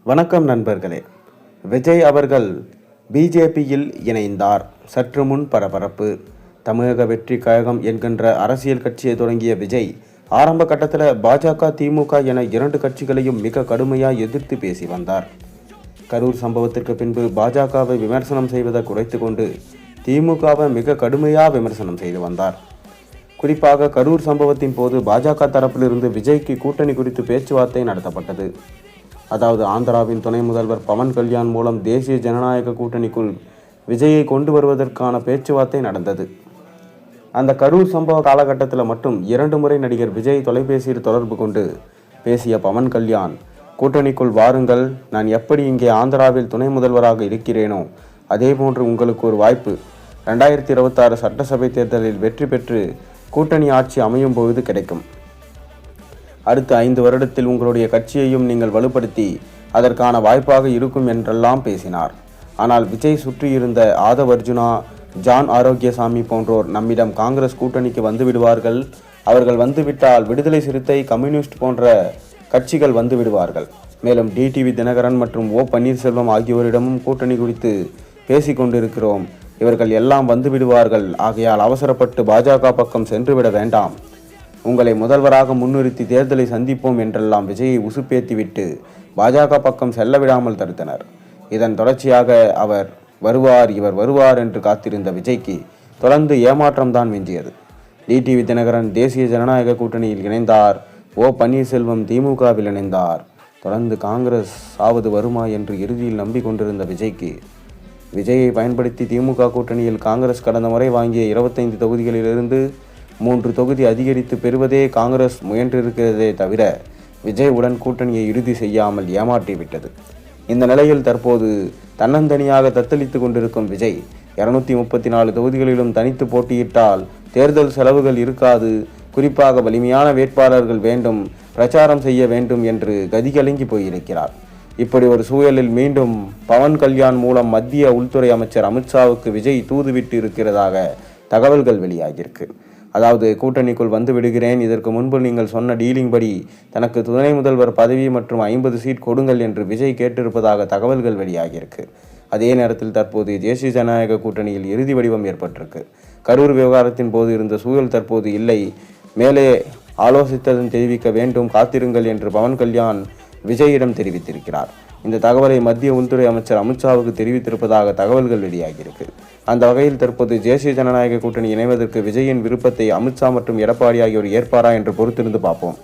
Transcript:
வணக்கம் நண்பர்களே. விஜய் அவர்கள் பிஜேபியில் இணைந்தார். சற்று முன் பரபரப்பு. தமிழக வெற்றி கழகம் என்கின்ற அரசியல் கட்சியை தொடங்கிய விஜய் ஆரம்ப கட்டத்தில் பாஜக, திமுக என இரண்டு கட்சிகளையும் மிக கடுமையாக எதிர்த்து பேசி வந்தார். கரூர் சம்பவத்திற்கு பின்பு பாஜகவை விமர்சனம் செய்வதை குறைத்து கொண்டு திமுகவை மிக கடுமையாக விமர்சனம் செய்து வந்தார். குறிப்பாக கரூர் சம்பவத்தின் போது பாஜக தரப்பிலிருந்து விஜய்க்கு கூட்டணி குறித்து பேச்சுவார்த்தை நடத்தப்பட்டது. அதாவது ஆந்திராவின் துணை முதல்வர் பவன் கல்யாண் மூலம் தேசிய ஜனநாயக கூட்டணிக்குள் விஜயை கொண்டு வருவதற்கான பேச்சுவார்த்தை நடந்தது. அந்த கரூர் சம்பவ காலகட்டத்தில் மட்டும் 2 முறை நடிகர் விஜய் தொலைபேசியில் தொடர்பு கொண்டு பேசிய பவன் கல்யாண், கூட்டணிக்குள் வாருங்கள், நான் எப்படி இங்கே ஆந்திராவில் துணை முதல்வராக இருக்கிறேனோ அதேபோன்று உங்களுக்கு ஒரு வாய்ப்பு, 2026 சட்டசபை தேர்தலில் வெற்றி பெற்று கூட்டணி ஆட்சி அமையும் பொழுது கிடைக்கும். அடுத்த 5 வருடத்தில் உங்களுடைய கட்சியையும் நீங்கள் வலுப்படுத்தி அதற்கான வாய்ப்பாக இருக்கும் என்றெல்லாம் பேசினார். ஆனால் விஜய் சுற்றியிருந்த ஆதவ் அர்ஜுனா, ஜான் ஆரோக்கியசாமி போன்றோர் நம்மிடம் காங்கிரஸ் கூட்டணிக்கு வந்து விடுவார்கள், அவர்கள் வந்துவிட்டால் விடுதலை சிறுத்தை, கம்யூனிஸ்ட் போன்ற கட்சிகள் வந்து விடுவார்கள், மேலும் டிடிவி தினகரன் மற்றும் ஓ பன்னீர்செல்வம் ஆகியோரிடமும் கூட்டணி குறித்து பேசிக்கொண்டிருக்கிறோம், இவர்கள் எல்லாம் வந்து விடுவார்கள், ஆகையால் அவசரப்பட்டு பாஜக பக்கம் சென்றுவிட வேண்டாம், உங்களை முதல்வராக முன்னிறுத்தி தேர்தலை சந்திப்போம் என்றெல்லாம் விஜயை உசுப்பேத்திவிட்டு பாஜக பக்கம் செல்ல விடாமல் தடுத்தனர். இதன் தொடர்ச்சியாக அவர் வருவார், இவர் வருவார் என்று காத்திருந்த விஜய்க்கு தொடர்ந்து ஏமாற்றம்தான் மிஞ்சியது. டிடிவி தினகரன் தேசிய ஜனநாயக கூட்டணியில் இணைந்தார். ஓ பன்னீர்செல்வம் திமுகவில் இணைந்தார். தொடர்ந்து காங்கிரஸ் ஆவது வருமா என்று இறுதியில் நம்பிக்கொண்டிருந்த விஜய்க்கு விஜயை பயன்படுத்தி திமுக கூட்டணியில் காங்கிரஸ் கடந்த முறை வாங்கிய 25 தொகுதிகளிலிருந்து 3 தொகுதி அதிகரித்து பெறுவதே காங்கிரஸ் முயன்றிருக்கிறதே தவிர விஜய் உடன் கூட்டணியை இறுதி செய்யாமல் ஏமாற்றிவிட்டது. இந்த நிலையில் தற்போது தன்னந்தனியாக தத்தளித்து கொண்டிருக்கும் விஜய் 234 தொகுதிகளிலும் தனித்து போட்டியிட்டால் தேர்தல் செலவுகள் இருக்காது, குறிப்பாக வலிமையான வேட்பாளர்கள் வேண்டும், பிரச்சாரம் செய்ய வேண்டும் என்று கதிகலங்கி போயிருக்கிறார். இப்படி ஒரு சூழலில் மீண்டும் பவன் கல்யாண் மூலம் மத்திய உள்துறை அமைச்சர் அமித்ஷாவுக்கு விஜய் தூதுவிட்டு இருக்கிறதாக தகவல்கள் வெளியாகியிருக்கு. அதாவது கூட்டணிக்குள் வந்து விடுகிறேன், இதற்கு முன்பு நீங்கள் சொன்ன டீலிங் படி தனக்கு துணை முதல்வர் பதவி மற்றும் 50 சீட் கொடுங்கள் என்று விஜய் கேட்டிருப்பதாக தகவல்கள் வெளியாகியிருக்கு. அதே நேரத்தில் தற்போது தேசிய ஜனநாயக கூட்டணியில் இறுதி வடிவம் ஏற்பட்டிருக்கு. கரூர் விவகாரத்தின் போது இருந்த சூழல் தற்போது இல்லை, மேலே ஆலோசித்ததும் தெரிவிக்க வேண்டும், காத்திருங்கள் என்று பவன் கல்யாண் விஜயிடம் தெரிவித்திருக்கிறார். இந்த தகவலை மத்திய உள்துறை அமைச்சர் அமித்ஷாவுக்கு தெரிவித்திருப்பதாக தகவல்கள் வெளியாகியிருக்கு. அந்த வகையில் தற்போது தேசிய ஜனநாயக கூட்டணி இணைவதற்கு விஜயின் விருப்பத்தை அமித்ஷா மற்றும் எடப்பாடி ஆகியோர் ஏற்பாரா என்று பொறுத்திருந்து பார்ப்போம்.